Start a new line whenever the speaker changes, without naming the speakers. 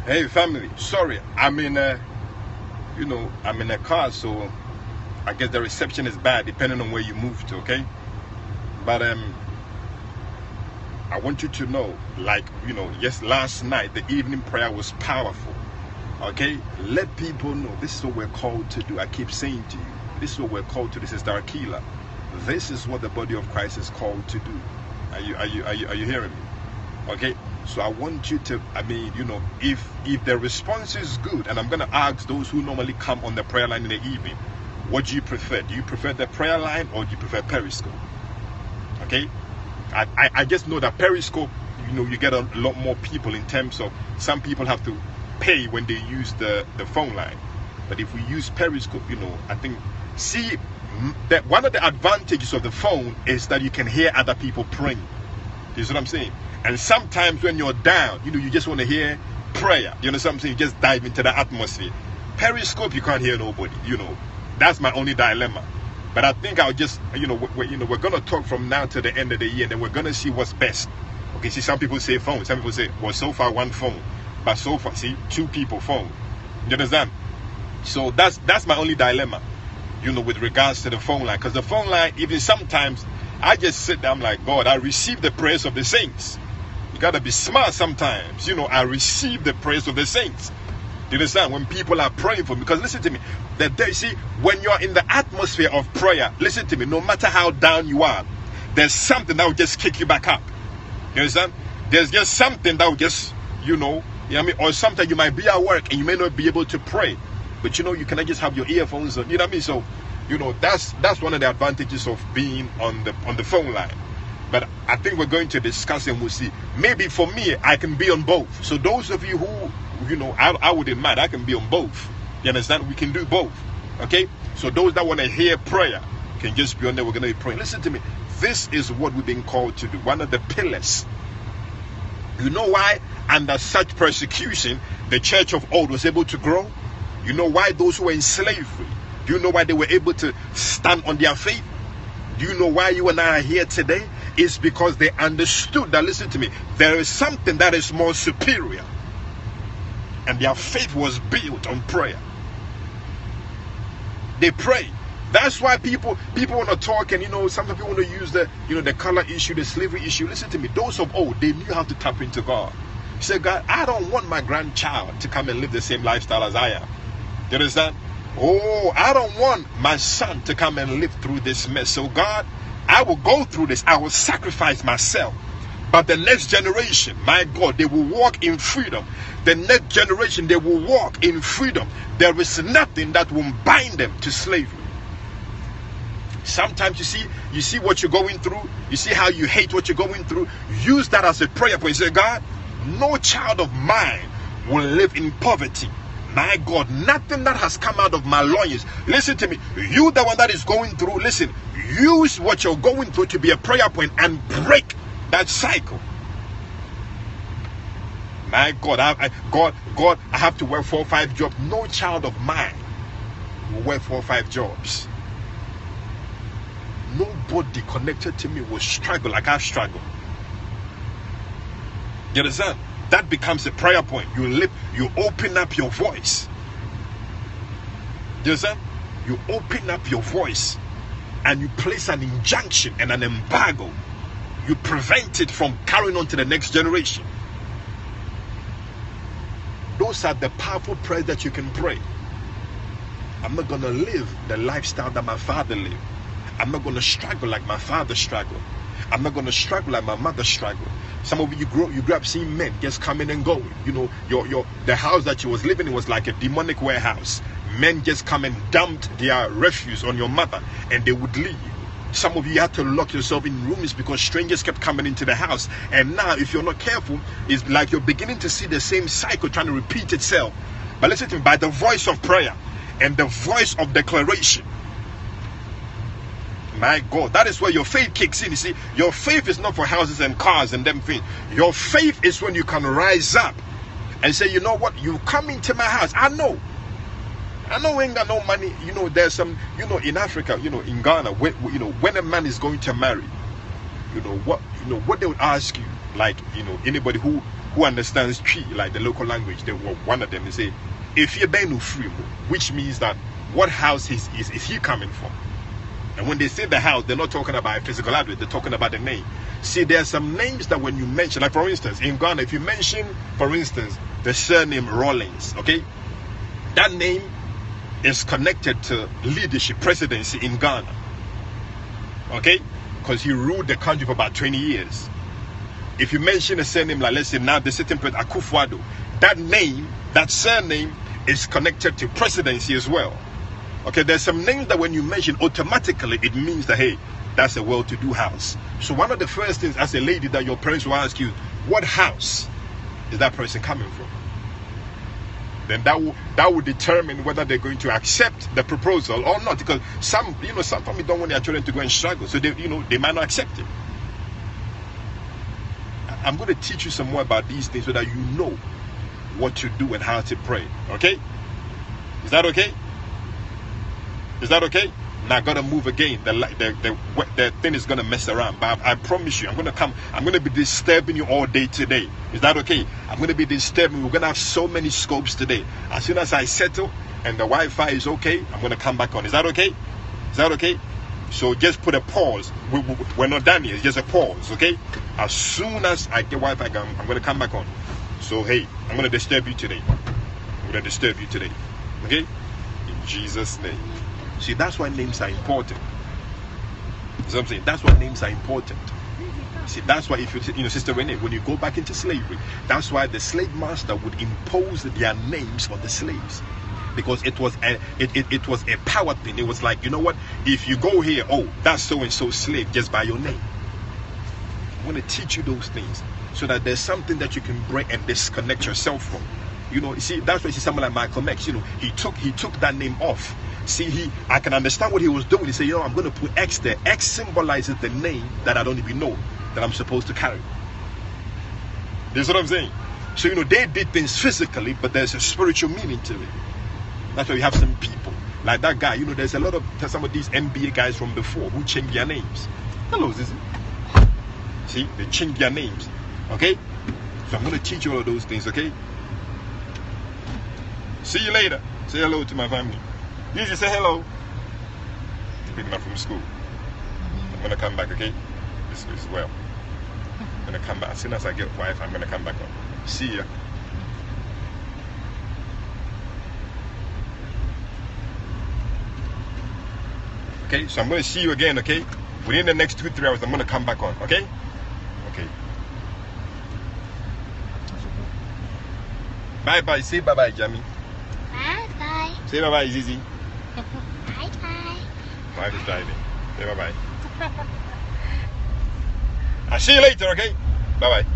Hey family, sorry, I'm in a, I'm in a car, so I guess the reception is bad depending on where you move to, okay? But I want you to know, like, yes, last night the evening prayer was powerful, okay? Let people know this is what we're called to do. I keep saying to you, this is what we're called to do, Sister Akila. This is what the body of Christ is called to do. Are you hearing me? Okay, so I want you to, if the response is good, and I'm going to ask those who normally come on the prayer line in the evening, what do you prefer? Do you prefer the prayer line or do you prefer Periscope? Okay, I just know that Periscope, you get a lot more people in terms of some people have to pay when they use the phone line. But if we use Periscope, I think, see, that one of the advantages of the phone is that you can hear other people praying. You see what I'm saying? And sometimes when you're down, you just want to hear prayer. You know what I'm saying? You just dive into the atmosphere. Periscope, you can't hear nobody. That's my only dilemma. But I think I'll just, we're going to talk from now to the end of the year, and then we're going to see what's best. Okay, see, some people say phone. Some people say, well, so far one phone. But so far, see, two people phone. You understand? So that's my only dilemma, with regards to the phone line. Because the phone line, even sometimes, I just sit there, I'm like, God, I receive the prayers of the saints. You got to be smart sometimes. I receive the prayers of the saints. Do you understand? When people are praying for me. Because listen to me. When you're in the atmosphere of prayer, listen to me. No matter how down you are, there's something that will just kick you back up. You understand? There's just something that will just, or sometimes you might be at work and you may not be able to pray. But you cannot just have your earphones on. You know what I mean? So, that's one of the advantages of being on the phone line. But I think we're going to discuss and we'll see. Maybe for me, I can be on both. So those of you who, I wouldn't mind, I can be on both. You understand? We can do both. Okay? So those that want to hear prayer can just be on there. We're going to be praying. Listen to me. This is what we've been called to do. One of the pillars. You know why? Under such persecution, the church of old was able to grow? You know why those who were in slavery? Do you know why they were able to stand on their faith? Do you know why you and I are here today? It's because they understood that, listen to me, there is something that is more superior. And their faith was built on prayer. They pray. That's why people want to talk, and some people want to use the color issue, the slavery issue. Listen to me, those of old, they knew how to tap into God. He said, God, I don't want my grandchild to come and live the same lifestyle as I am. You understand? Oh, I don't want my son to come and live through this mess. So God, I will go through this. I will sacrifice myself. But the next generation, my God, they will walk in freedom. The next generation, they will walk in freedom. There is nothing that will bind them to slavery. Sometimes you see what you're going through. You see how you hate what you're going through. Use that as a prayer point. Say, God, no child of mine will live in poverty. My God, nothing that has come out of my loins. Listen to me. You, the one that is going through, listen, use what you're going through to be a prayer point and break that cycle. My God, I have to work 4 or 5 jobs. No child of mine will work 4 or 5 jobs. Nobody connected to me will struggle like I've struggled. You understand? That becomes a prayer point. You open up your voice. You understand? You open up your voice and you place an injunction and an embargo. You prevent it from carrying on to the next generation. Those are the powerful prayers that you can pray. I'm not going to live the lifestyle that my father lived. I'm not going to struggle like my father struggled. I'm not going to struggle like my mother struggled. Some of you grew up seeing men just coming and going. The house that you was living in was like a demonic warehouse. Men just come and dumped their refuse on your mother and they would leave. Some of you had to lock yourself in rooms because strangers kept coming into the house. And now, if you're not careful, it's like you're beginning to see the same cycle trying to repeat itself. But listen to me, by the voice of prayer and the voice of declaration, my God, that is where your faith kicks in. You see, your faith is not for houses and cars and them things. Your faith is when you can rise up and say, you know what, you come into my house. I know we ain't got no money. There's some, in Africa, in Ghana, when a man is going to marry, what they would ask you, like, anybody who who understands tree, like the local language, they were one of them. They say, if you're benu free, which means that what house is he coming from? And when they say the house, they're not talking about a physical address, they're talking about the name. See, there are some names that when you mention, like for instance, in Ghana, if you mention, for instance, the surname Rawlings, okay, that name is connected to leadership, presidency in Ghana, okay, because he ruled the country for about 20 years. If you mention a surname, like let's say now the sitting president Akufo-Addo, that name, that surname is connected to presidency as well. Okay, there's some names that when you mention, automatically it means that, hey, that's a well-to-do house. So one of the first things as a lady that your parents will ask you, what house is that person coming from? Then that will determine whether they're going to accept the proposal or not. Because some families don't want their children to go and struggle, so they might not accept it. I'm going to teach you some more about these things so that you know what to do and how to pray. Okay? Is that okay? Is that okay? Now I gotta move again. The thing is gonna mess around, but I promise you, I'm gonna be disturbing you all day today. Is that okay? I'm gonna be disturbing. We're gonna have so many scopes today. As soon as I settle and the Wi-Fi is okay, I'm gonna come back on. Is that okay? Is that okay? So just put a pause. We're not done yet. It's just a pause, okay? As soon as I get Wi-Fi, I'm gonna come back on. So hey, I'm gonna disturb you today. I'm gonna disturb you today, okay? In Jesus' name. See, that's why names are important. You know what I'm saying? That's why names are important. See, that's why if Sister Renee, when you go back into slavery, that's why the slave master would impose their names on the slaves. Because it was a power thing. It was like, you know what? If you go here, oh, that's so-and-so slave just by your name. I want to teach you those things so that there's something that you can break and disconnect yourself from. You see, that's why you see someone like Michael X, he took that name off. See, I can understand what he was doing. He said, I'm going to put X there. X symbolizes the name that I don't even know that I'm supposed to carry. That's what I'm saying. So, they did things physically, but there's a spiritual meaning to it. That's why you have some people, like that guy. There's a lot of some of these NBA guys from before who changed their names. Hello, Zizi. See, they changed their names. Okay? So I'm going to teach you all of those things, okay? See you later. Say hello to my family. You just say hello. Picking up from school. I'm gonna come back, okay? This is well. I'm gonna come back as soon as I get Wi-Fi. I'm gonna come back on. See ya. Okay, so I'm gonna see you again, okay? Within the next 2-3 hours, I'm gonna come back on, okay? Okay. Bye bye. Say bye bye, Jamie.
Bye bye.
Say bye bye, Zizi.
Bye bye.
Wife is driving. Say bye bye. I'll see you later, okay? Bye bye.